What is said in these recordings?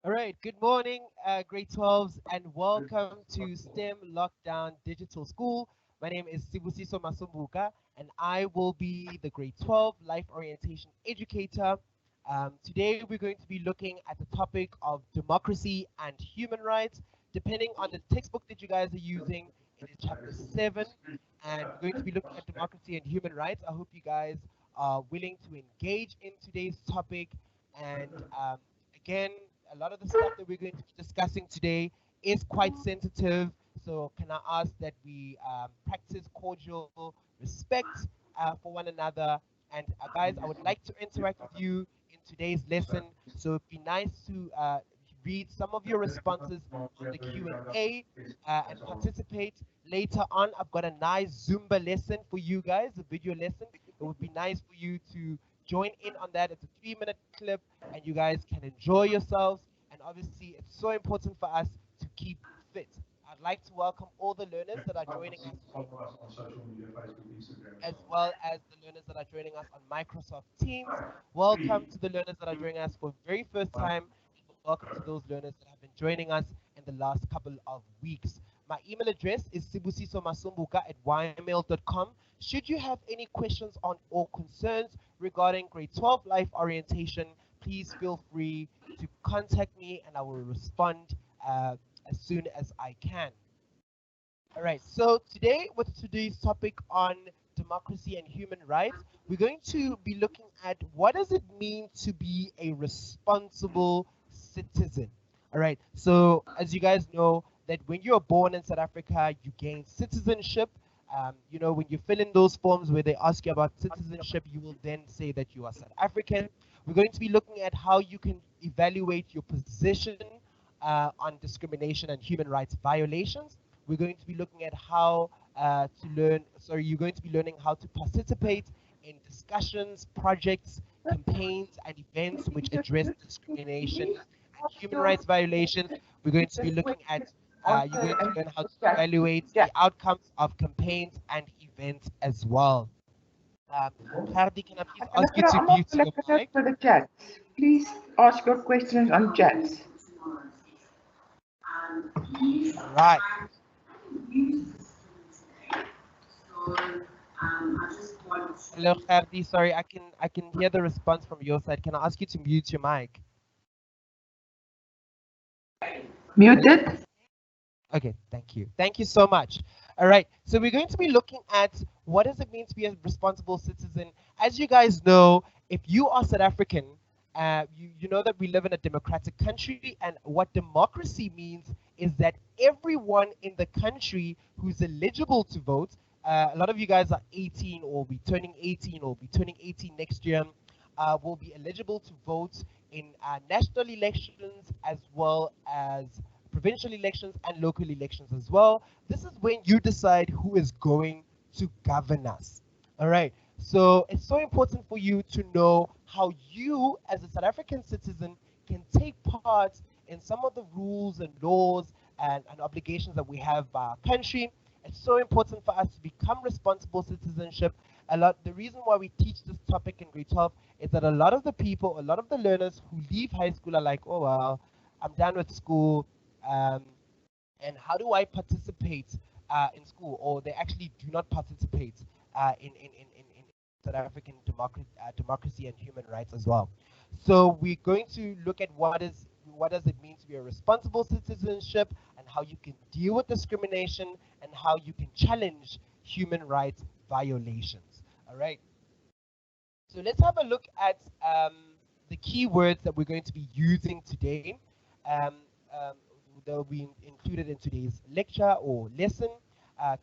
All right, good morning, grade 12s, and welcome to STEM Lockdown Digital School. My name is Sibusiso Masumbuka, and I will be the grade 12 life orientation educator. Today, we're going to be looking at the topic of democracy and human rights. Depending on the textbook that you guys are using, it is chapter 7, and we're going to be looking at democracy and human rights. I hope you guys are willing to engage in today's topic and again, a lot of the stuff that we're going to be discussing today is quite sensitive. So, can I ask that we practice cordial respect for one another? And guys, I would like to interact with you in today's lesson. So, it'd be nice to read some of your responses on the Q&A and participate. Later on, I've got a nice Zumba lesson for you guys, a video lesson. It would be nice for you to join in on that. It's a 3-minute clip and you guys can enjoy yourselves. And obviously, it's so important for us to keep fit. I'd like to welcome all the learners that are joining us, as well as the learners that are joining us on Microsoft Teams. Welcome to the learners that are joining us for the very first time. And welcome to those learners that have been joining us in the last couple of weeks. My email address is sibusisomasumbuka@ymail.com. Should you have any questions on or concerns regarding grade 12 life orientation, please feel free to contact me and I will respond as soon as I can. All right, so today, with today's topic on democracy and human rights, we're going to be looking at what does it mean to be a responsible citizen. All right, so as you guys know, that when you're born in South Africa, you gain citizenship. When you fill in those forms where they ask you about citizenship, you will then say that you are South African. We're going to be looking at how you can evaluate your position on discrimination and human rights violations. We're going to be looking at how you're going to be learning how to participate in discussions, projects, campaigns, and events which address discrimination and human rights violations. We're going to be looking at, you're going to learn how to evaluate the outcomes of campaigns and events as well. Hardy, can I please ask you to mute your mic? For the chat. Please ask your questions on chats. All right. Hello, Hardy. Sorry, I can hear the response from your side. Can I ask you to mute your mic? Muted. Okay, thank you. Thank you so much. All right, so we're going to be looking at what does it mean to be a responsible citizen. As you guys know, if you are South African, you know that we live in a democratic country, and what democracy means is that everyone in the country who's eligible to vote, a lot of you guys are 18 or be turning 18 or be turning 18 next year, will be eligible to vote in national elections as well as provincial elections and local elections as well. This is when you decide who is going to govern us. All right. So it's so important for you to know how you, as a South African citizen, can take part in some of the rules and laws and obligations that we have by our country. It's so important for us to become responsible citizenship. The reason why we teach this topic in grade 12 is that a lot of the people, a lot of the learners who leave high school are like, oh well, I'm done with school. Um, and how do I participate in school? Or they actually do not participate in South African democracy and human rights as well. So we're going to look at what does it mean to be a responsible citizenship and how you can deal with discrimination and how you can challenge human rights violations. All right. So let's have a look at the keywords that we're going to be using today. Um, um, that will be included in today's lecture or lesson.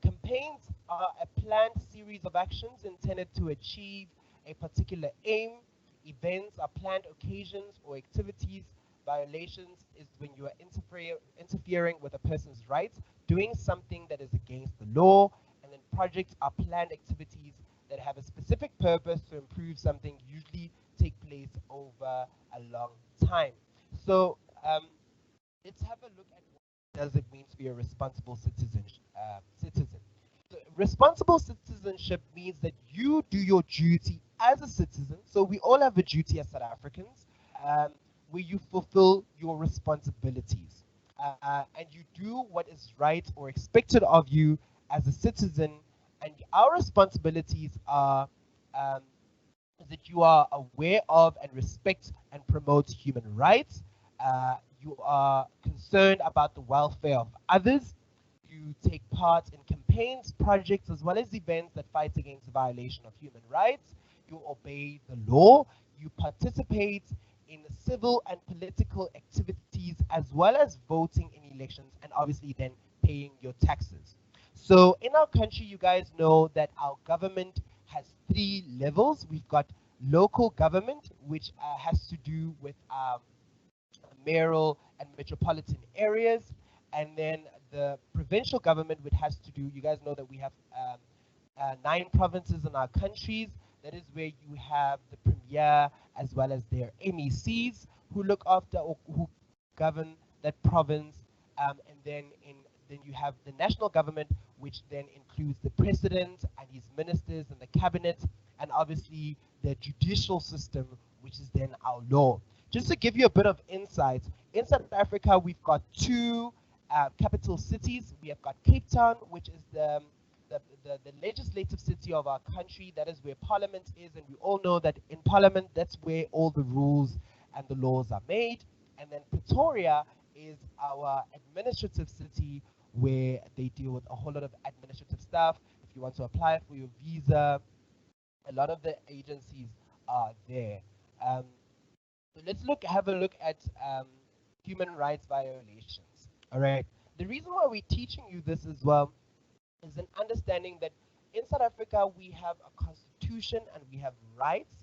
Campaigns are a planned series of actions intended to achieve a particular aim. Events are planned occasions or activities. Violations is when you are interfering with a person's rights, doing something that is against the law. And then projects are planned activities that have a specific purpose to improve something, usually take place over a long time. So let's have a look at what does it mean to be a responsible citizen. So responsible citizenship means that you do your duty as a citizen. So we all have a duty as South Africans. Um, where you fulfill your responsibilities. And you do what is right or expected of you as a citizen. And our responsibilities are um, that you are aware of and respect and promote human rights. You are concerned about the welfare of others. You take part in campaigns, projects, as well as events that fight against the violation of human rights. You obey the law. You participate in civil and political activities, as well as voting in elections, and obviously then paying your taxes. So in our country, you guys know that our government has three levels. We've got local government, which has to do with mayoral and metropolitan areas, and then the provincial government, which has to do, you guys know that we have 9 provinces in our countries. That is where you have the premier as well as their MECs who look after or who govern that province, and then you have the national government, which then includes the president and his ministers and the cabinet, and obviously the judicial system, which is then our law. Just to give you a bit of insight, in South Africa, we've got two capital cities. We have got Cape Town, which is the legislative city of our country. That is where Parliament is, and we all know that in Parliament, that's where all the rules and the laws are made. And then Pretoria is our administrative city, where they deal with a whole lot of administrative stuff. If you want to apply for your visa, a lot of the agencies are there. Um, so let's have a look at human rights violations. All right. The reason why we're teaching you this as well is an understanding that in South Africa we have a constitution and we have rights,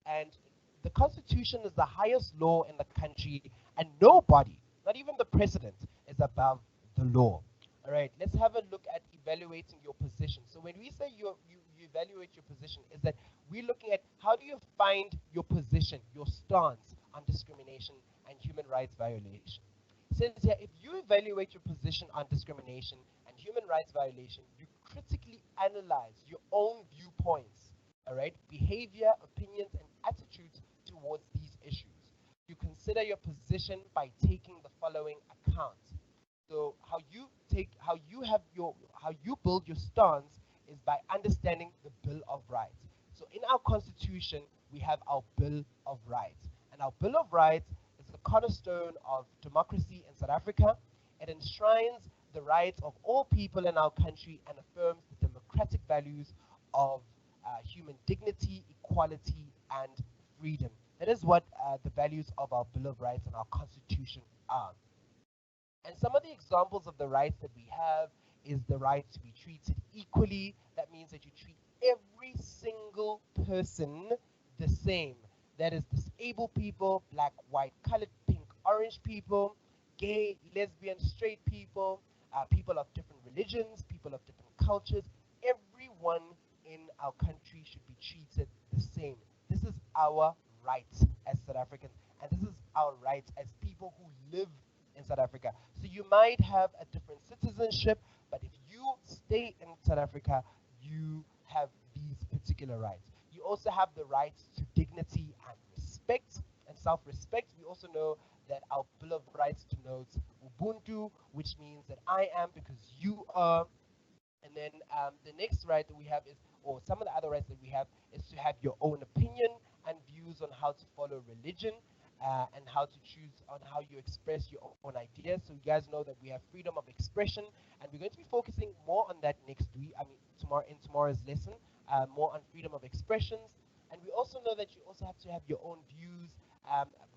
and the constitution is the highest law in the country, and nobody, not even the president, is above the law. All right, let's have a look at evaluating your position. So when we say you evaluate your position, is that we're looking at how do you find your position, your stance on discrimination and human rights violation. It says here, if you evaluate your position on discrimination and human rights violation, you critically analyze your own viewpoints, all right, behavior, opinions, and attitudes towards these issues. You consider your position by taking the following account. So how you build your stance is by understanding the Bill of Rights. So in our Constitution, we have our Bill of Rights, and our Bill of Rights is the cornerstone of democracy in South Africa. It enshrines the rights of all people in our country and affirms the democratic values of human dignity, equality, and freedom. That is what the values of our Bill of Rights and our Constitution are. And some of the examples of the rights that we have is the right to be treated equally. That means that you treat every single person the same. That is disabled people, black, white, colored, pink, orange people, gay, lesbian, straight people, people of different religions, people of different cultures. Everyone in our country should be treated the same. This is our right as South Africans, and this is our right as people who live in South Africa. So you might have a different citizenship, but if you stay in South Africa, you have these particular rights. You also have the rights to dignity and respect and self-respect. We also know that our Bill of Rights denotes Ubuntu, which means that I am because you are. And then the next right that we have is, or some of the other rights that we have, is to have your own opinion and views on how to follow religion, and how to choose on how you express your own ideas. So you guys know that we have freedom of expression, and we're going to be focusing more on that next week. I mean, tomorrow's lesson, more on freedom of expressions. And we also know that you also have to have your own views,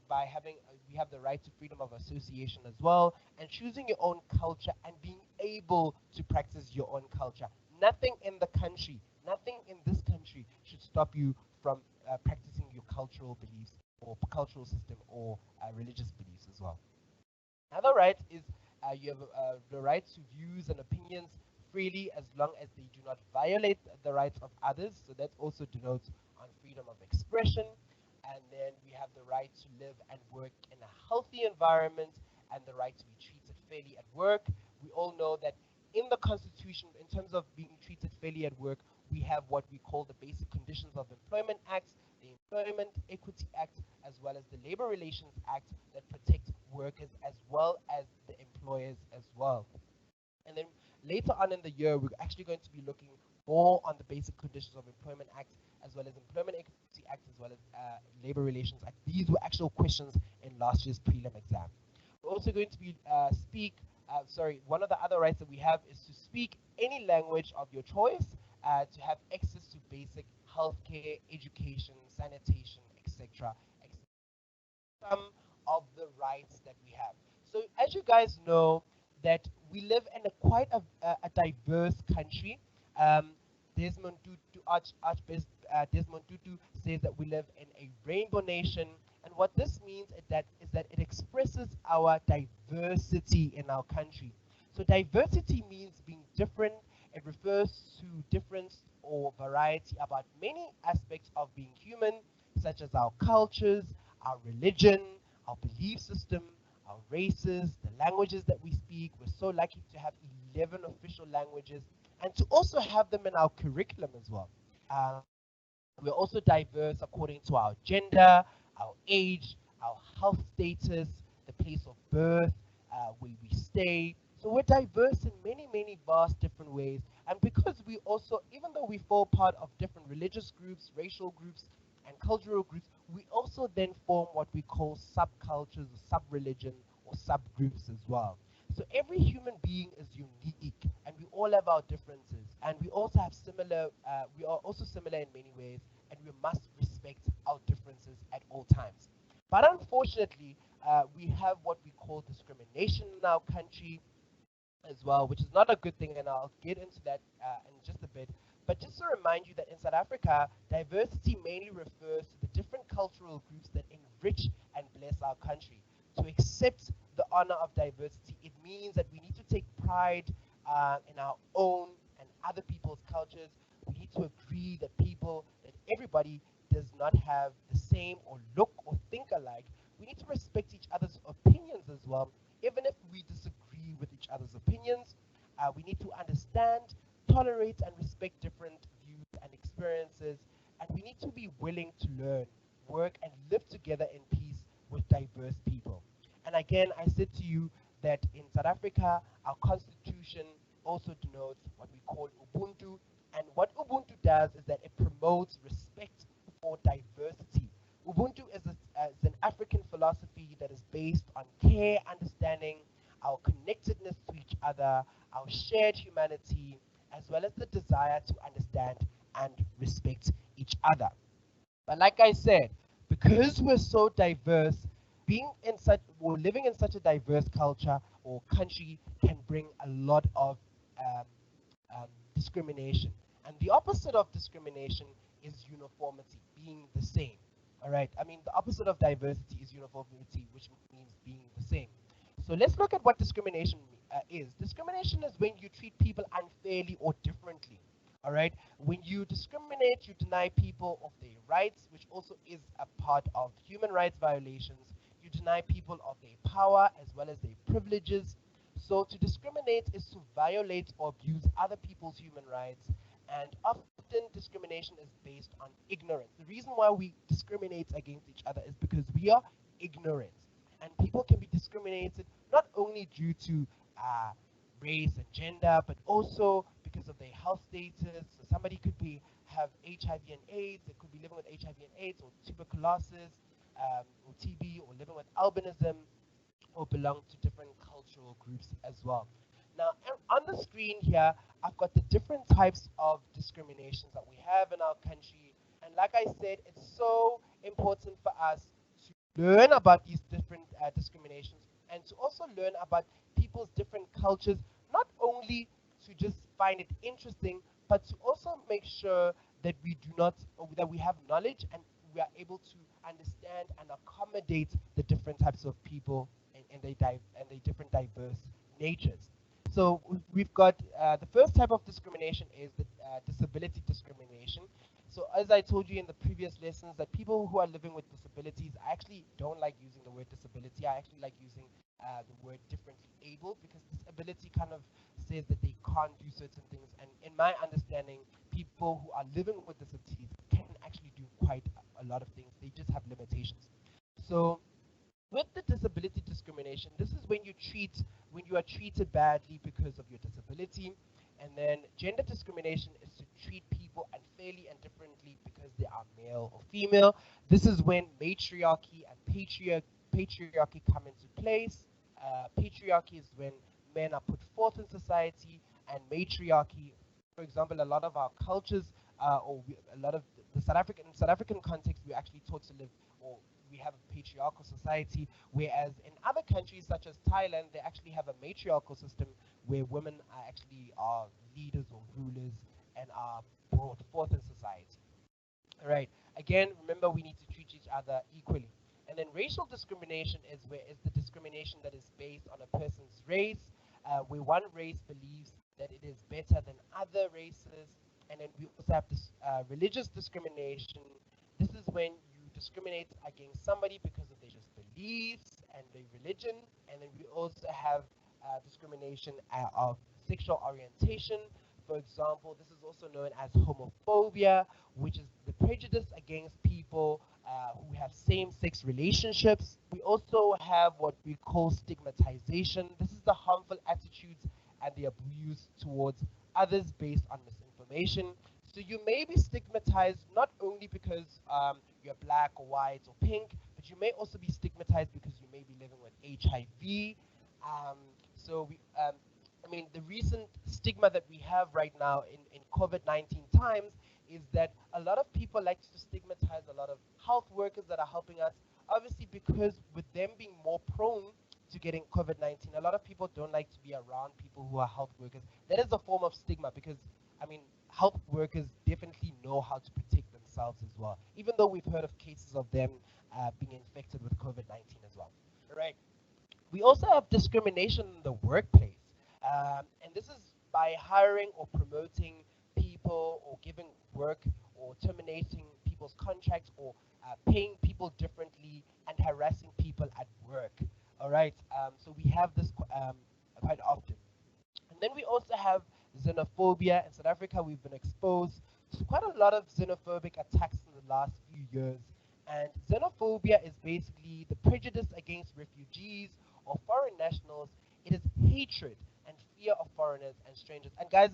by having we have the right to freedom of association as well, and choosing your own culture and being able to practice your own culture. Nothing in the country, nothing in this country should stop you from practicing your cultural beliefs or cultural system or religious beliefs as well. Another right is you have the right to views and opinions freely as long as they do not violate the rights of others. So that also denotes on freedom of expression. And then we have the right to live and work in a healthy environment and the right to be treated fairly at work. We all know that in the Constitution, in terms of being treated fairly at work, we have what we call the Basic Conditions of Employment Acts, the Employment Equity Act, as well as the Labor Relations Act that protect workers as well as the employers as well. And then later on in the year, we're actually going to be looking more on the basic conditions of Employment Act, as well as Employment Equity Act, as well as Labor Relations Act. These were actual questions in last year's prelim exam. We're also going to be one of the other rights that we have is to speak any language of your choice, to have access to basic healthcare, education, sanitation, etc. Some of the rights that we have. So as you guys know, that we live in a diverse country. Um, Desmond Tutu, Archbishop Desmond Tutu says that we live in a rainbow nation, and what this means is that it expresses our diversity in our country. So diversity means being different. It refers to difference or variety about many aspects of being human, such as our cultures, our religion, our belief system, our races, the languages that we speak. We're so lucky to have 11 official languages and to also have them in our curriculum as well. We're also diverse according to our gender, our age, our health status, the place of birth, where we stay. So we're diverse in many, many vast different ways. And because we also, even though we fall part of different religious groups, racial groups, and cultural groups, we also then form what we call subcultures, sub-religion, or subgroups as well. So every human being is unique, and we all have our differences, and we are also similar in many ways, and we must respect our differences at all times. But unfortunately, we have what we call discrimination in our country as well, which is not a good thing, and I'll get into that in just a bit. But just to remind you that in South Africa, diversity mainly refers to the different cultural groups that enrich and bless our country. To accept the honor of diversity, it means that we need to take pride in our own and other people's cultures. We need to agree that everybody does not have the same or look or think alike. We need to respect each other's opinions as well, even if we disagree with each other's opinions. We need to understand, tolerate, and respect different views and experiences, and we need to be willing to learn, work, and live together in peace with diverse people. And again, I said to you that in South Africa, our constitution also denotes what we call Ubuntu. And what Ubuntu does is that it promotes respect for diversity. Ubuntu is an African philosophy that is based on care, understanding, our connectedness to each other, our shared humanity, as well as the desire to understand and respect each other. But like I said, because we're so diverse, being in such or living in such a diverse culture or country can bring a lot of um, discrimination. And the opposite of discrimination is uniformity, being the same. All right. I mean, the opposite of diversity is uniformity, which means being the same. So let's look at what discrimination is. Discrimination is when you treat people unfairly or differently. All right. When you discriminate, you deny people of their rights, which also is a part of human rights violations. You deny people of their power as well as their privileges. So to discriminate is to violate or abuse other people's human rights, and often discrimination is based on ignorance. The reason why we discriminate against each other is because we are ignorant, and people can be discriminated not only due to race and gender, but also because of their health status. So somebody could have HIV and AIDS. They could be living with HIV and AIDS, or tuberculosis, or TB, or living with albinism, or belong to different cultural groups as well. Now, on the screen here, I've got the different types of discriminations that we have in our country. And like I said, it's so important for us to learn about these different discriminations, and to also learn about people's different cultures, not only to just find it interesting, but to also make sure that we do not, or that we have knowledge and we are able to understand and accommodate the different types of people and they different diverse natures. So we've got the first type of discrimination is the disability discrimination. So as I told you in the previous lessons, that people who are living with disabilities, I actually don't like using the word disability. I actually like using the word differently able, because disability kind of says that they can't do certain things. And in my understanding, people who are living with disabilities can actually do quite a a lot of things. They just have limitations. So with the disability discrimination, this is when you are treated badly because of your disability, and then gender discrimination is to treat people unfairly and differently because they are male or female. This is when matriarchy and patriarchy come into place. Patriarchy is when men are put forth in society, and matriarchy, for example, a lot of our cultures, a lot of the South African context, we're actually taught to live, or we have a patriarchal society, whereas in other countries such as Thailand, they actually have a matriarchal system where women are leaders or rulers and are brought forth in society. All right. Again, remember we need to treat each other equally. And then racial discrimination is the discrimination that is based on a person's race, where one race believes that it is better than other races. And then we also have this religious discrimination. This is when you discriminate against somebody because of their just beliefs and their religion. And then we also have discrimination of sexual orientation. For example, this is also known as homophobia, which is the prejudice against people who have same-sex relationships. We also have what we call stigmatization. This is the harmful attitudes and the abuse towards others based on misinformation. So you may be stigmatized not only because you're black or white or pink, but you may also be stigmatized because you may be living with HIV. Um, so we, I mean, the recent stigma that we have right now in COVID-19 times is that a lot of people like to stigmatize a lot of health workers that are helping us, obviously because with them being more prone to getting COVID-19, a lot of people don't like to be around people who are health workers. That is a form of stigma because, I mean, health workers definitely know how to protect themselves as well, even though we've heard of cases of them being infected with COVID-19 as well. Right. We also have discrimination in the workplace, and this is by hiring or promoting people or giving work or terminating people's contracts or paying people differently and harassing people at work. All right, so we have this quite often. And then we also have xenophobia. In South Africa, we've been exposed to quite a lot of xenophobic attacks in the last few years. And xenophobia is basically the prejudice against refugees or foreign nationals. It is hatred and fear of foreigners and strangers. And guys,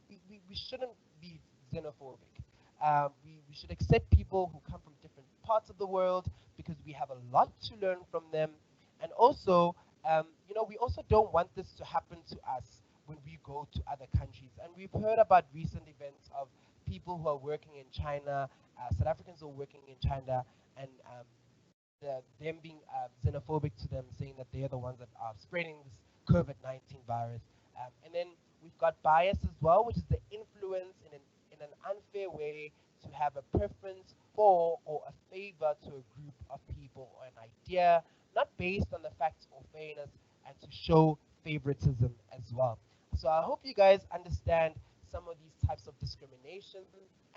we shouldn't be xenophobic. We should accept people who come from different parts of the world because we have a lot to learn from them. And also, we also don't want this to happen to us when we go to other countries. And we've heard about recent events of people who are working in China, South Africans who are working in China, and them being xenophobic to them, saying that they're the ones that are spreading this COVID-19 virus. And then we've got bias as well, which is the influence in an unfair way to have a preference for or a favor to a group of people or an idea, not based on the facts or fairness, and to show favoritism as well. So I hope you guys understand some of these types of discrimination,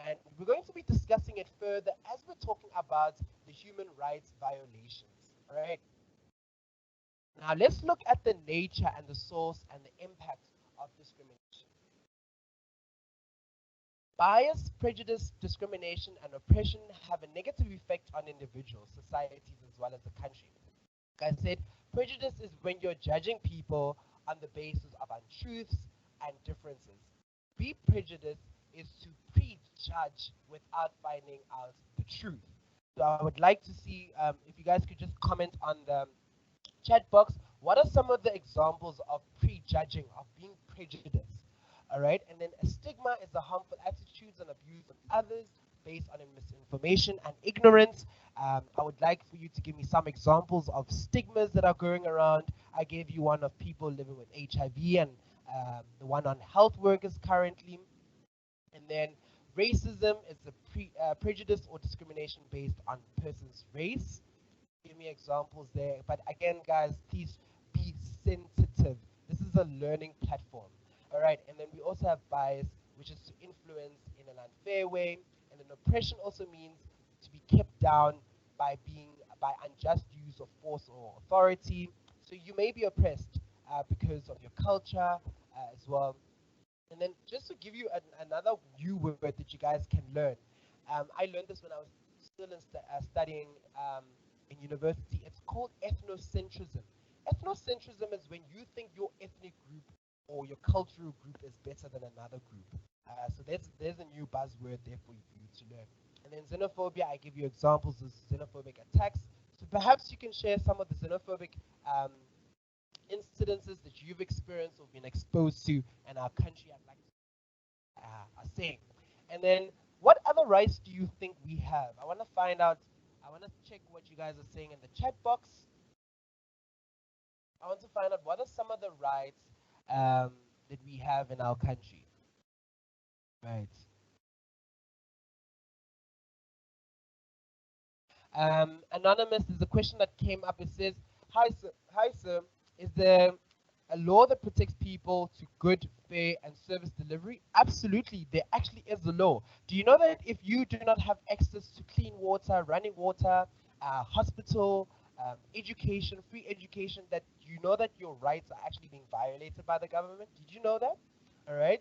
and we're going to be discussing it further as we're talking about the human rights violations. All right. Now let's look at the nature and the source and the impact of discrimination. Bias, prejudice, discrimination, and oppression have a negative effect on individuals, societies, as well as the country. Like I said, prejudice is when you're judging people on the basis of untruths and differences. Be prejudiced is to prejudge without finding out the truth. So I would like to see if you guys could just comment on the chat box. What are some of the examples of prejudging, of being prejudiced? All right, and then a stigma is the harmful attitudes and abuse of others based on misinformation and ignorance. I would like for you to give me some examples of stigmas that are going around. I gave you one of people living with HIV and the one on health workers currently. And then racism is the prejudice or discrimination based on person's race. Give me examples there. But again, guys, please be sensitive. This is a learning platform. All right, and then we also have bias, which is to influence in an unfair way. And then oppression also means to be kept down by unjust use of force or authority. So you may be oppressed because of your culture as well. And then just to give you another new word that you guys can learn, I learned this when I was still studying in university, it's called ethnocentrism. Ethnocentrism is when you think your ethnic group or your cultural group is better than another group. So there's a new buzzword there for you to learn. And then xenophobia, I give you examples of xenophobic attacks. So perhaps you can share some of the xenophobic um, incidences that you've experienced or been exposed to in our country. I'd like to are saying. And then, what other rights do you think we have? I want to find out. I want to check what you guys are saying in the chat box. I want to find out what are some of the rights that we have in our country. Right. Anonymous, there's a question that came up. It says, hi sir, is there a law that protects people to good, fair, and service delivery? Absolutely, there actually is a law. Do you know that if you do not have access to clean water, running water, hospital, education, free education, that you know that your rights are actually being violated by the government? Did you know that? All right.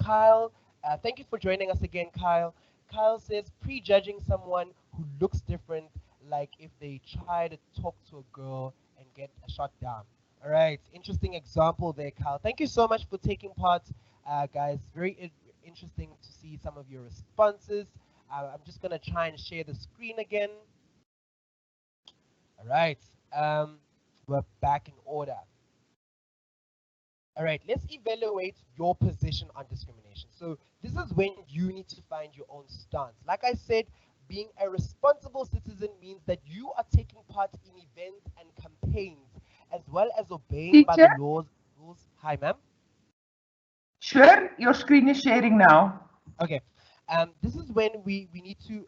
Kyle, thank you for joining us again, Kyle. Kyle says prejudging someone who looks different, like if they try to talk to a girl and get shot down. All right, interesting example there, Kyle. Thank you so much for taking part, guys. Very interesting to see some of your responses. I'm just gonna try and share the screen again. All right, we're back in order. All right, let's evaluate your position on discrimination. So this is when you need to find your own stance. Like I said, being a responsible citizen means that you are taking part in events and campaigns, as well as obeying by Teacher, the laws. Rules. Hi, ma'am. sure, your screen is sharing now. Okay. This is when we need to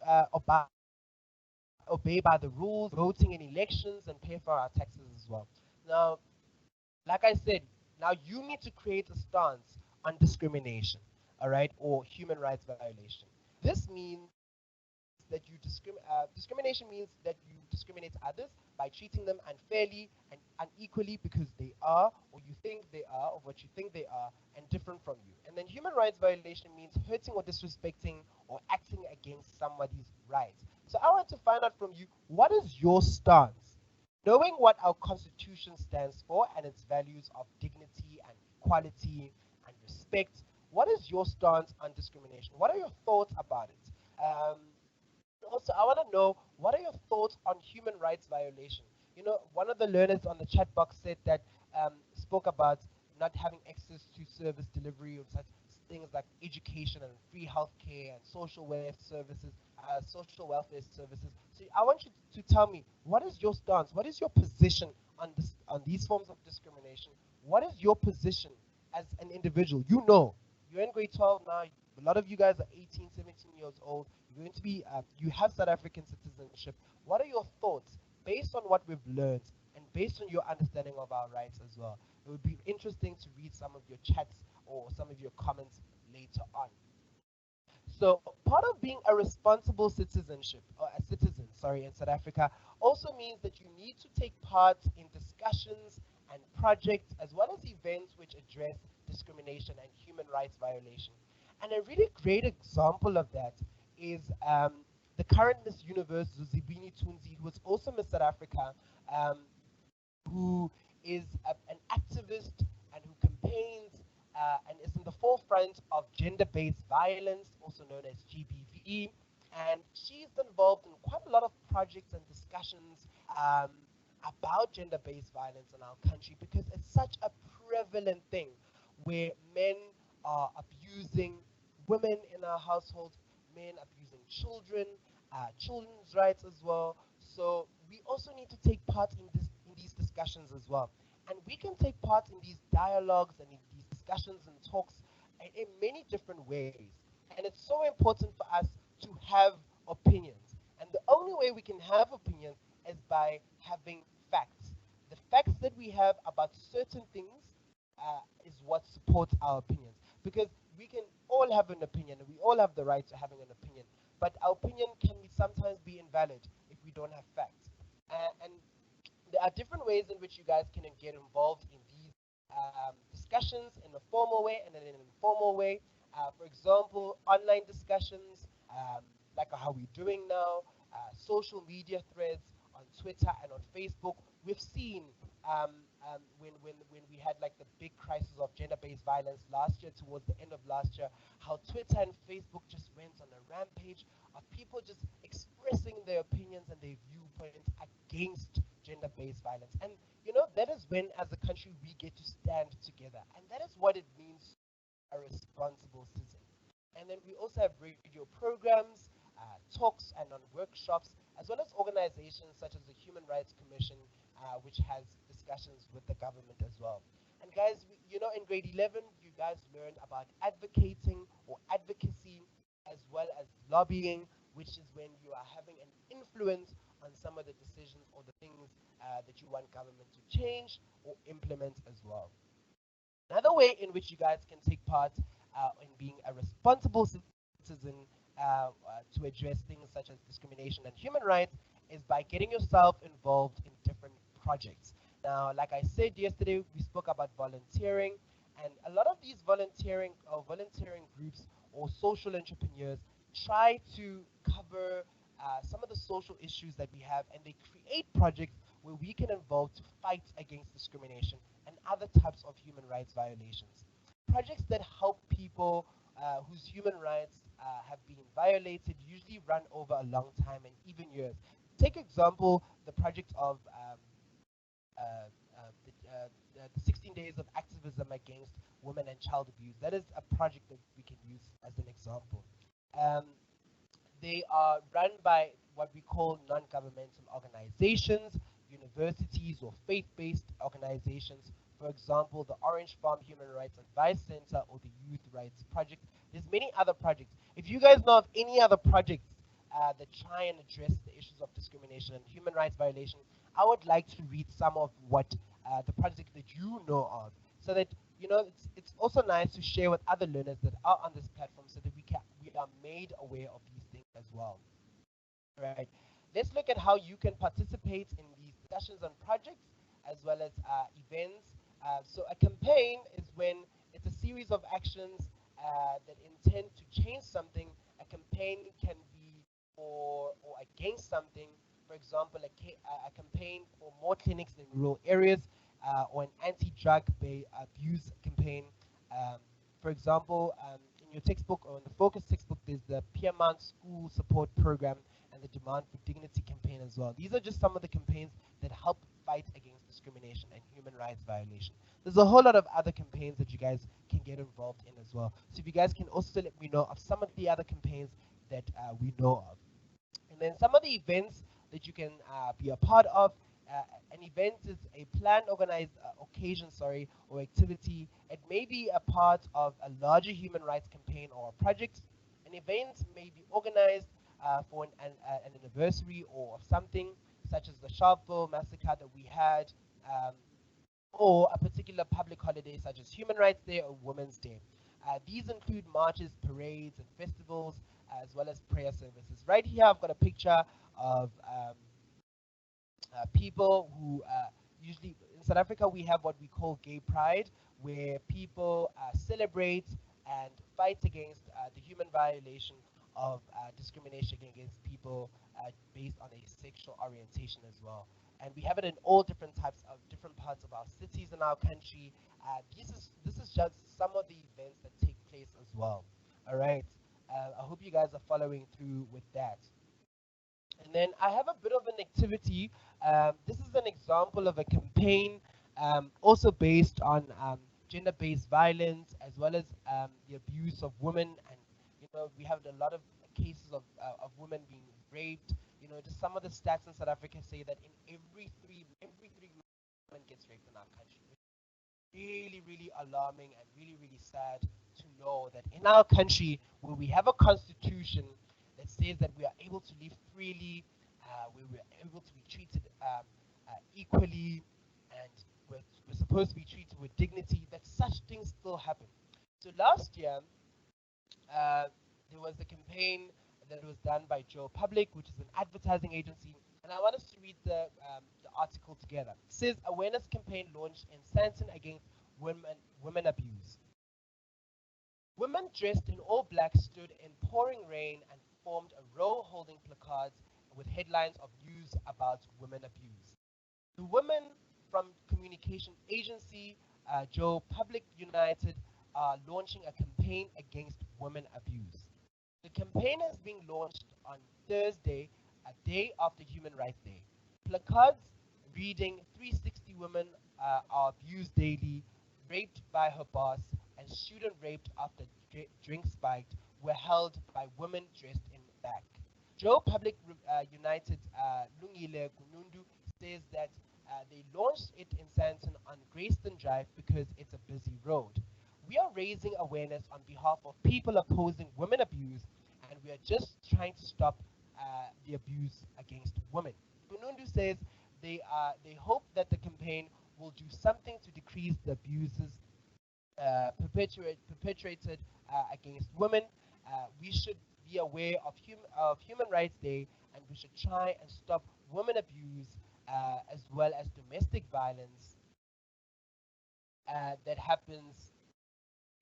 obey by the rules, voting in elections, and pay for our taxes as well. Now, like I said, now you need to create a stance on discrimination, all right, or human rights violation. This means that discrimination means that you discriminate others by treating them unfairly and unequally because they are, or you think they are, or what you think they are, and different from you. And then human rights violation means hurting or disrespecting or acting against somebody's rights. So I want to find out from you, what is your stance? Knowing what our Constitution stands for and its values of dignity and equality and respect, what is your stance on discrimination? What are your thoughts about it? Also, I want to know, what are your thoughts on human rights violation? You know, one of the learners on the chat box said that spoke about not having access to service delivery or such things like education and free healthcare and social welfare services. So I want you to tell me, what is your stance? What is your position on this, on these forms of discrimination? What is your position as an individual? You know, you're in grade 12 now. A lot of you guys are 18, 17 years old. You're going to be, you have South African citizenship. What are your thoughts based on what we've learned and based on your understanding of our rights as well? It would be interesting to read some of your chats or some of your comments later on. So part of being a responsible citizenship or a citizen, sorry, in South Africa also means that you need to take part in discussions and projects as well as events which address discrimination and human rights violation. And a really great example of that is the current Miss Universe, Zuzibini Tunzi, who was also Miss South Africa, um, who is an activist and who campaigns and is in the forefront of gender-based violence, also known as GBV. And she's involved in quite a lot of projects and discussions about gender-based violence in our country because it's such a prevalent thing where men are abusing women in our households, men abusing children, children's rights as well. So we also need to take part in these discussions as well. And we can take part in these dialogues and in these discussions and talks in many different ways. And it's so important for us to have opinions. And the only way we can have opinions is by having facts. The facts that we have about certain things is what supports our opinions. Because we can all have an opinion, and we all have the right to having an opinion. But our opinion can sometimes be invalid if we don't have facts. And there are different ways in which you guys can get involved in these discussions in a formal way and in an informal way. For example, online discussions. like how we're doing now, social media threads on Twitter and on Facebook. We've seen when we had like the big crisis of gender-based violence last year, towards the end of last year, how Twitter and Facebook just went on a rampage of people just expressing their opinions and their viewpoints against gender-based violence. And that is when, as a country, we get to stand together, and that is what it means a responsible citizen. And then we also have radio programs, talks, and on workshops, as well as organizations such as the Human Rights Commission, which has discussions with the government as well. And guys, in grade 11, you guys learned about advocating or advocacy, as well as lobbying, which is when you are having an influence on some of the decisions or the things that you want government to change or implement as well. Another way in which you guys can take part in being a responsible citizen to address things such as discrimination and human rights is by getting yourself involved in different projects. Now, like I said yesterday, we spoke about volunteering, and a lot of these volunteering groups or social entrepreneurs try to cover some of the social issues that we have, and they create projects where we can involve to fight against discrimination and other types of human rights violations. Projects that help people whose human rights have been violated usually run over a long time and even years. Take example the project of the 16 days of activism against women and child abuse. That is a project that we can use as an example. Um, they are run by what we call non-governmental organizations, universities, or faith-based organizations. For example, the Orange Farm Human Rights Advice Center or the Youth Rights Project. There's many other projects. If you guys know of any other projects that try and address the issues of discrimination and human rights violation, I would like to read some of what the projects that you know of, so that it's also nice to share with other learners that are on this platform, so that we are made aware of these things as well. Right. Let's look at how you can participate in these discussions on projects as well as events. So a campaign is when it's a series of actions that intend to change something. A campaign can be for or against something. For example, a campaign for more clinics in rural areas, or an anti-drug abuse campaign. Um, for example, in your textbook or in the Focus textbook, there's the Piermont School Support Program and the Demand for Dignity campaign as well. These are just some of the campaigns that help fight against discrimination and human rights violation. There's a whole lot of other campaigns that you guys can get involved in as well. So if you guys can also let me know of some of the other campaigns that we know of. And then some of the events that you can be a part of. An event is a planned, organized occasion, or activity. It may be a part of a larger human rights campaign or a project. An event may be organized for an anniversary or something, such as the Sharpeville massacre that we had, or a particular public holiday, such as Human Rights Day or Women's Day. These include marches, parades, and festivals, as well as prayer services. Right here, I've got a picture of people who usually in South Africa we have what we call gay pride, where people celebrate and fight against the human violation of discrimination against people based on a sexual orientation as well. And we have it in all different types of different parts of our cities in our country. This is just some of the events that take place as well. All right. I hope you guys are following through with that. And then I have a bit of an activity. This is an example of a campaign also based on gender-based violence, as well as the abuse of women. And we have a lot of cases of women being raped. Just some of the stats in South Africa say that in every three women gets raped in our country. Really, really alarming and really, really sad to know that in our country, where we have a constitution that says that we are able to live freely, where we are able to be treated equally, and we're supposed to be treated with dignity, that such things still happen. So last year, there was a campaign that was done by Joe Public, which is an advertising agency, and I want us to read the article together. It says, awareness campaign launched in Sandton against women abuse. Women dressed in all black stood in pouring rain and formed a row holding placards with headlines of news about women abuse. The women from communication agency Joe Public United are launching a campaign against women abuse. The campaign is being launched on Thursday, a day after Human Rights Day. Placards reading 360 women are abused daily, raped by her boss, and student raped after drink spiked were held by women dressed in black. Joe Public United Lungile Gunundu says that they launched it in Santon on Greyston Drive because it's a busy road. We are raising awareness on behalf of people opposing women abuse, and we are just trying to stop the abuse against women. Bunundu says they hope that the campaign will do something to decrease the abuses perpetrated against women. We should be aware of Human Rights Day, and we should try and stop women abuse as well as domestic violence that happens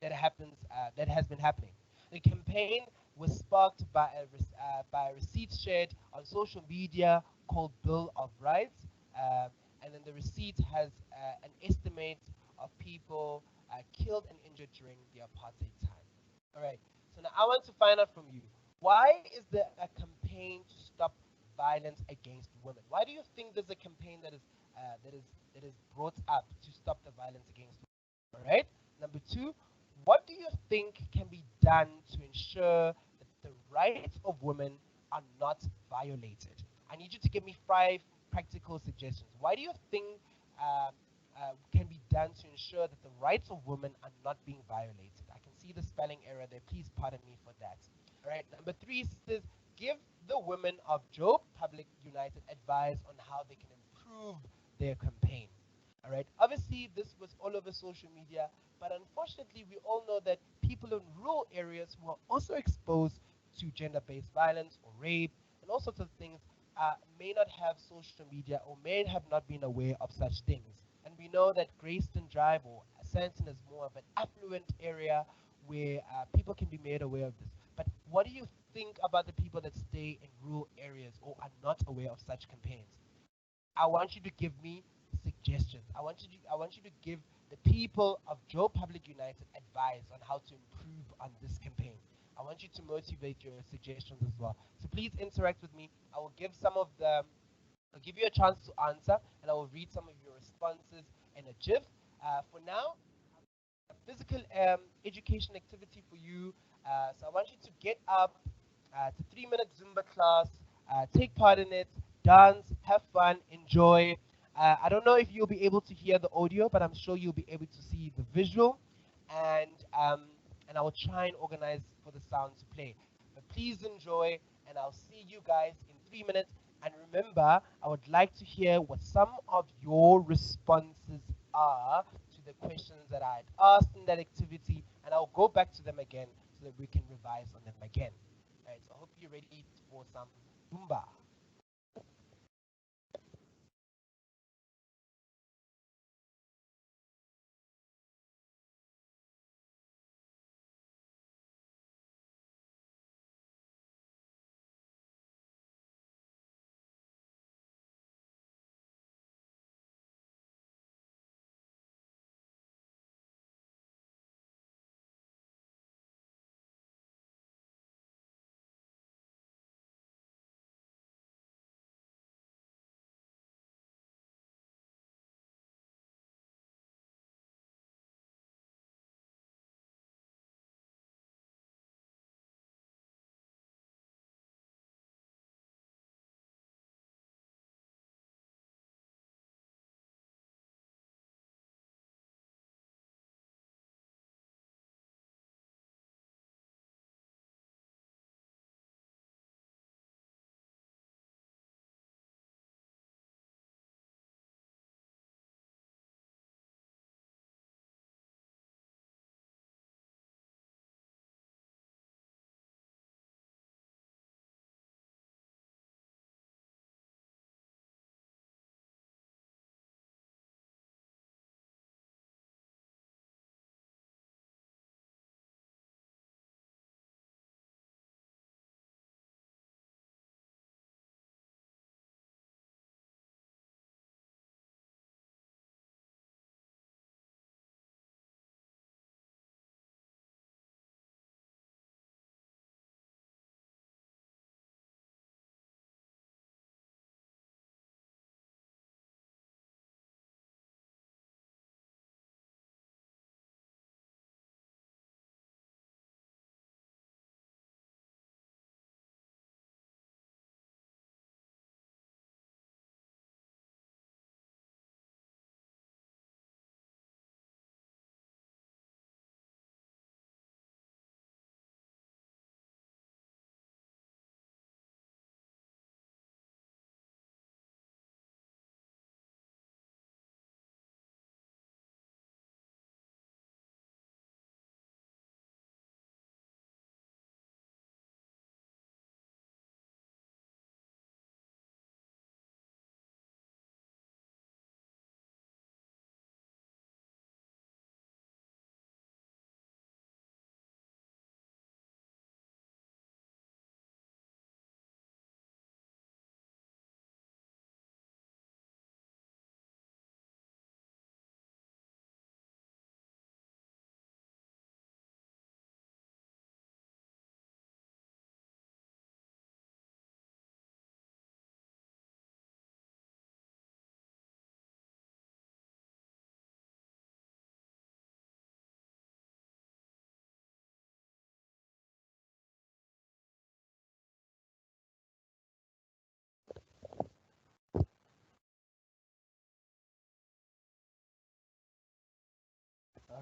that has been happening. The campaign was sparked by a receipt shared on social media called Bill of Rights, and then the receipt has an estimate of people killed and injured during the apartheid time. All right. So now I want to find out from you, why is there a campaign to stop violence against women? Why do you think there's a campaign that is brought up to stop the violence against women? All right. Number two, what do you think can be done to ensure that the rights of women are not violated? I need you to give me 5 practical suggestions. Why do you think can be done to ensure that the rights of women are not being violated? I can see the spelling error there. Please pardon me for that. All right. Number three says, give the women of Joe Public United advice on how they can improve their campaign. All right. Obviously, this was all over social media, but unfortunately, we all know that people in rural areas who are also exposed to gender-based violence or rape and all sorts of things may not have social media or may have not been aware of such things. And we know that Greyston Drive or Santon is more of an affluent area where people can be made aware of this. But what do you think about the people that stay in rural areas or are not aware of such campaigns? I want you to give me suggestions. I want you to give the people of Joe Public United advice on how to improve on this campaign. I want you to motivate your suggestions as well. So please interact with me. I'll give you a chance to answer, and I will read some of your responses in a GIF. For now, a physical education activity for you. So I want you to get up. It's a 3-minute Zumba class. Take part in it, dance, have fun, enjoy. I don't know if you'll be able to hear the audio, but I'm sure you'll be able to see the visual, and um, and I will try and organize for the sound to play. But please enjoy, and I'll see you guys in 3 minutes. And remember, I would like to hear what some of your responses are to the questions that I had asked in that activity, and I'll go back to them again so that we can revise on them again. All right, so I hope you're ready for some Zumba.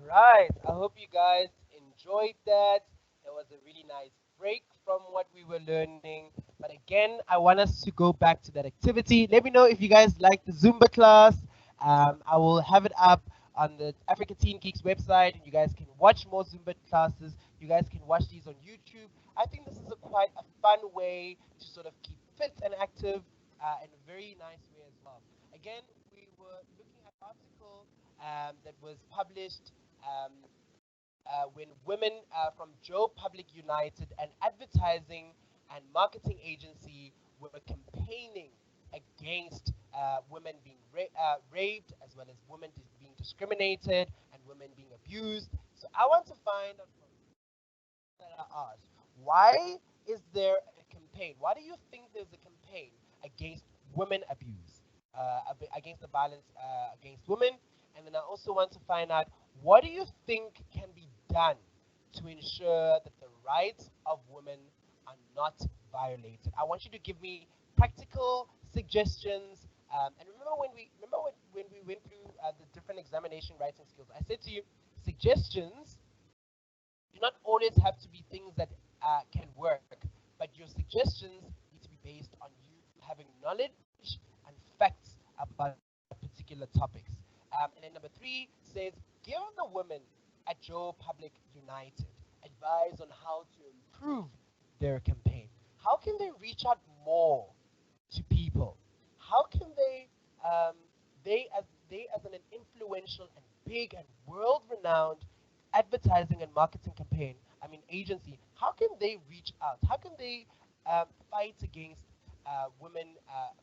All right. I hope you guys enjoyed that. It was a really nice break from what we were learning. But again, I want us to go back to that activity. Let me know if you guys like the Zumba class. I will have it up on the Africa Teen Geeks website, and you guys can watch more Zumba classes. You guys can watch these on YouTube. I think this is a quite a fun way to sort of keep fit and active in a very nice way as well. Again, we were looking at an article that was published when women from Joe Public United, an advertising and marketing agency, were campaigning against women being raped, as well as women being discriminated and women being abused. So I want to find out from that I asked, why is there a campaign? Why do you think there's a campaign against women abuse, against the violence against women? And then I also want to find out, what do you think can be done to ensure that the rights of women are not violated? I want you to give me practical suggestions. And remember when we went through the different examination writing skills, I said to you, suggestions do not always have to be things that can work, but your suggestions need to be based on you having knowledge and facts about particular topics. And then number three says, give the women at Joe Public United advice on how to improve their campaign. How can they reach out more to people? How can um, they as an influential and big and world-renowned advertising and marketing campaign, I mean agency, how can they reach out? How can they fight against women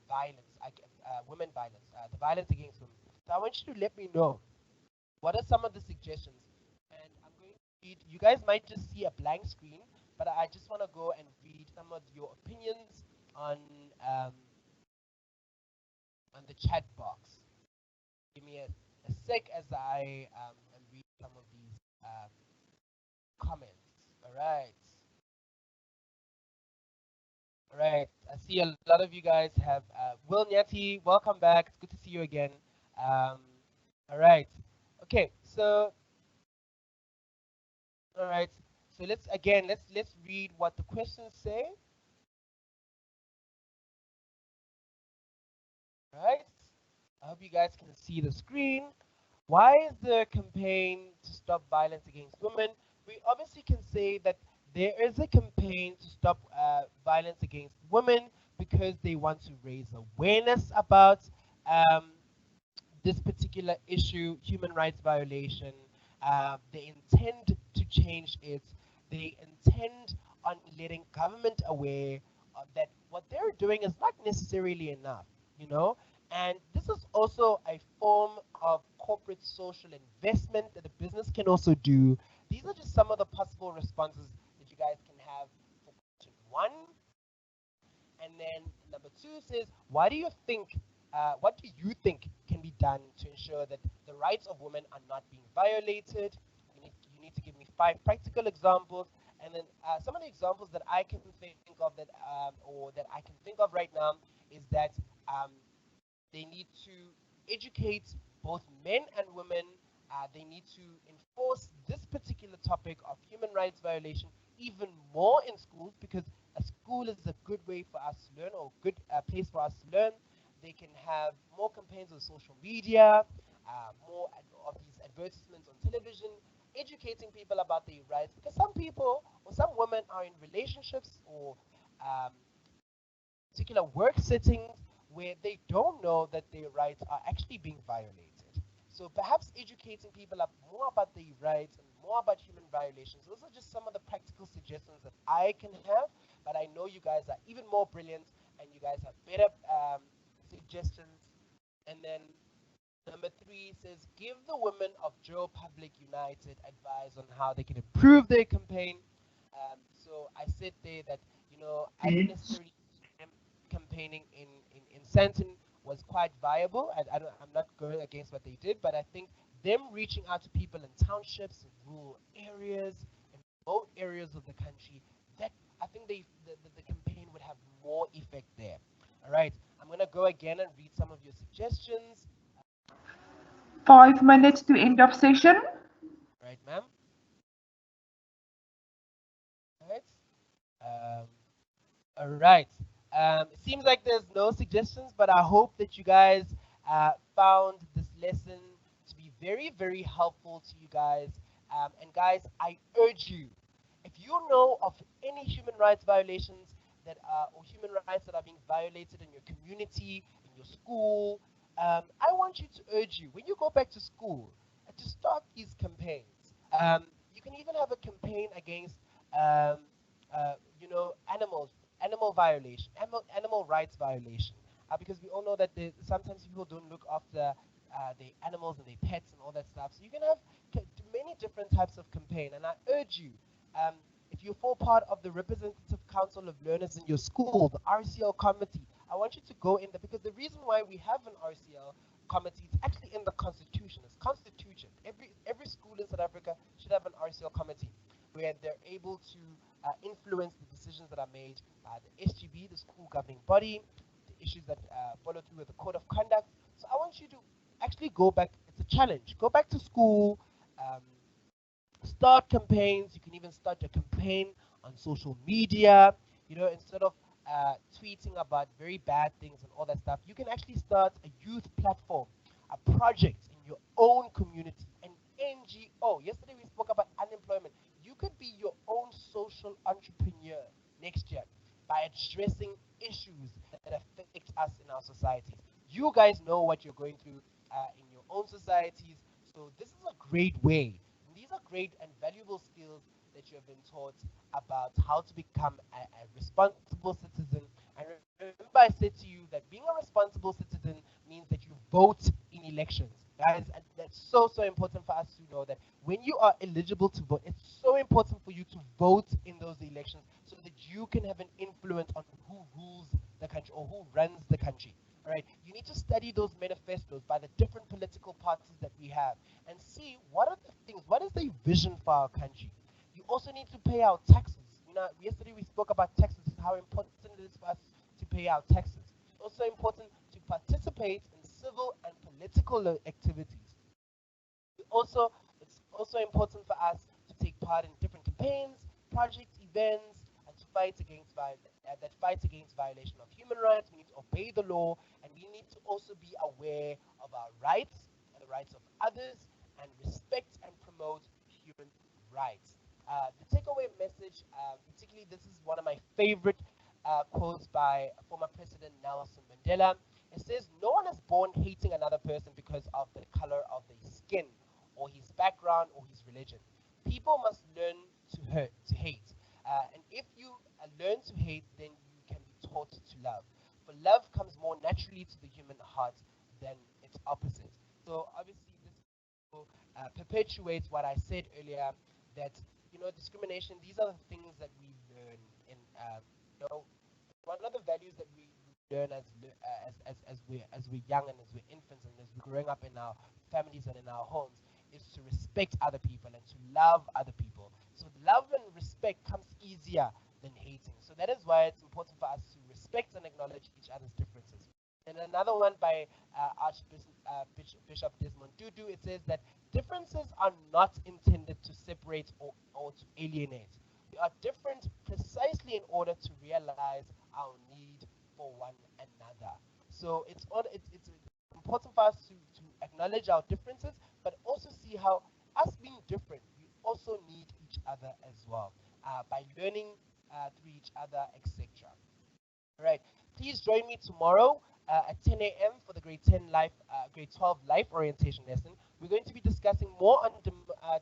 violence, the violence against women? So I want you to let me know what are some of the suggestions, and I'm going to read. You guys might just see a blank screen, but I just want to go and read some of your opinions um, on the chat box. Give me a sec as I am read some of these comments. All right. All right. I see a lot of you guys have Will Nyati. Welcome back. It's good to see you again. Um, all right. Okay. So all right. So let's read what the questions say. All right. I hope you guys can see the screen. Why is there a campaign to stop violence against women? We obviously can say that there is a campaign to stop violence against women because they want to raise awareness about um, this particular issue, human rights violation. They intend to change it. They intend on letting government aware that what they're doing is not necessarily enough, you know. And this is also a form of corporate social investment that a business can also do. These are just some of the possible responses that you guys can have for question one. And then number two says, what do you think can be done to ensure that the rights of women are not being violated? You need to give me 5 practical examples. And then some of the examples that I can think of or that I can think of right now is that um, they need to educate both men and women. They need to enforce this particular topic of human rights violation even more in schools, because a school is a good way for us to learn, or a good place for us to learn. They can have more campaigns on social media, more of these advertisements on television, educating people about their rights, because some people or some women are in relationships or um, particular work settings where they don't know that their rights are actually being violated. So perhaps educating people up more about their rights and more about human violations. Those are just some of the practical suggestions that I can have, but I know you guys are even more brilliant and you guys have better suggestions. And then number three says, give the women of Joe Public United advice on how they can improve their campaign. So I said there that, I don't necessarily campaigning in Santon was quite viable. I'm not going against what they did, but I think them reaching out to people in townships, in rural areas, in remote areas of the country, that I think the campaign would have more effect there. All right, I'm going to go again and read some of your suggestions. 5 minutes to end of session. All right. It seems like there's no suggestions, but I hope that you guys found this lesson to be very, very helpful to you guys. And guys, I urge you, if you know of any human rights violations that or human rights that are being violated in your community, in your school, I want you to urge you when you go back to school to start these campaigns. You can even have a campaign against um, animals, animal violation, animal rights violation, because we all know that sometimes people don't look after their animals and their pets and all that stuff. So you can have many different types of campaign, and I urge you, um, if you fall part of the Representative Council of Learners in your school, the RCL committee, I want you to go in there because the reason why we have an RCL committee is actually in the Constitution. It's constituted. Every school in South Africa should have an RCL committee where they're able to influence the decisions that are made by the SGB, the school governing body, the issues that follow through with the code of conduct. So I want you to actually go back. It's a challenge. Go back to school. Um, Start campaigns. You can even start a campaign on social media. Instead of tweeting about very bad things and all that stuff, you can actually start a youth platform, a project in your own community, an NGO. Yesterday we spoke about unemployment. You could be your own social entrepreneur next year by addressing issues that affect us in our societies. You guys know what you're going through in your own societies, so this is a great way. And these are great and valuable skills that you have been taught about how to become a responsible citizen. And remember, I said to you that being a responsible citizen means that you vote in elections. Guys, that's so important for us to know that when you are eligible to vote, it's so important for you to vote in those elections so that you can have an influence on who rules the country or who runs the country. All right, you need to study those manifestos by the different political parties that we have and see what are the things, what is the vision for our country. You also need to pay our taxes. Yesterday we spoke about taxes, how important it is for us to pay our taxes. It's also important to participate in civil and political activities. Also, it's also important for us to take part in different campaigns, projects, events, and to that fight against violation of human rights. We need to obey the law, and we need to also be aware of our rights and the rights of others, and respect and promote human rights. The takeaway message, particularly, this is one of my favorite quotes by former President Nelson Mandela. It says, "No one is born hating another person because of the color of their skin, or his background, or his religion. People must learn to hate. And if you learn to hate, then you can be taught to love. For love comes more naturally to the human heart than its opposite." So obviously, this perpetuates what I said earlier, that discrimination. These are the things that we learn in one of the values that we learn as we're young and as we're infants and as we're growing up in our families and in our homes is to respect other people and to love other people. So love and respect comes easier than hating. So that is why it's important for us to respect and acknowledge each other's differences. And another one by Bishop Desmond Tutu, it says that differences are not intended to separate or to alienate. We are different precisely in order to realize our need for one another. So it's important for us to acknowledge our differences, but also see how us being different, we also need each other as well by learning through each other, etc. All right. Please join me tomorrow at 10 a.m. for the grade 12 life orientation lesson. We're going to be discussing more on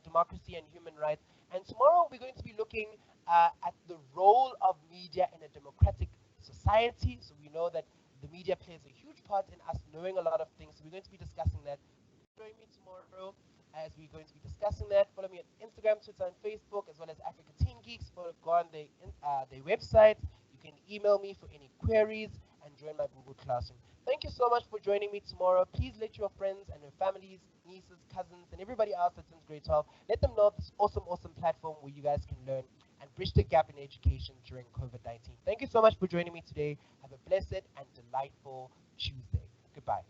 democracy and human rights. And tomorrow we're going to be looking at the role of media in a democratic society. So we know that the media plays a huge part in us knowing a lot of things. So we're going to be discussing that. Join me tomorrow as we're going to be discussing that. Follow me on Instagram, Twitter, and Facebook, as well as Africa Teen Geeks. Go on their website. You can email me for any queries and join my Google Classroom. Thank you so much for joining me tomorrow. Please let your friends and your families, nieces, cousins, and everybody else that's in grade 12, let them know this awesome platform where you guys can learn and bridge the gap in education during COVID-19. Thank you so much for joining me today. Have a blessed and delightful Tuesday. Goodbye.